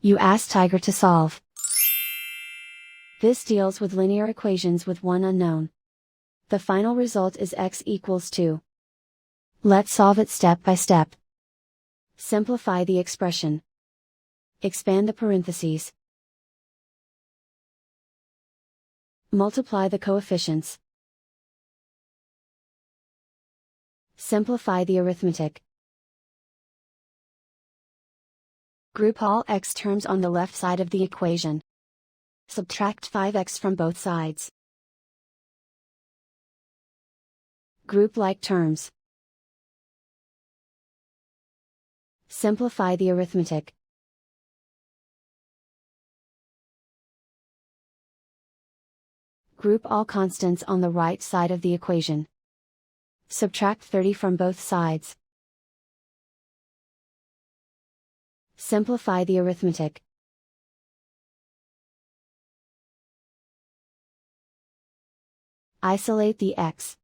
You ask Tiger to solve. This deals with linear equations with one unknown. The final result is x equals 2. Let's solve it step by step. Simplify the expression. Expand the parentheses. Multiply the coefficients. Simplify the arithmetic. Group all x terms on the left side of the equation. Subtract 5x from both sides. Group like terms. Simplify the arithmetic. Group all constants on the right side of the equation. Subtract 30 from both sides. Simplify the arithmetic. Isolate the x.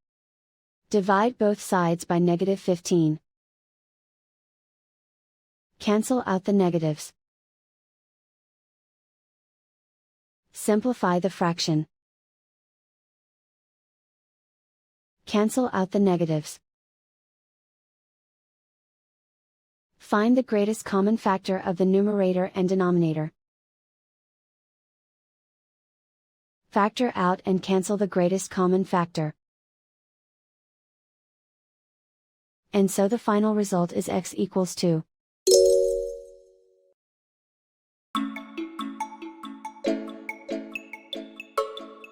Divide both sides by -15. Cancel out the negatives. Simplify the fraction. Cancel out the negatives. Find the greatest common factor of the numerator and denominator. Factor out and cancel the greatest common factor. And so the final result is x equals 2.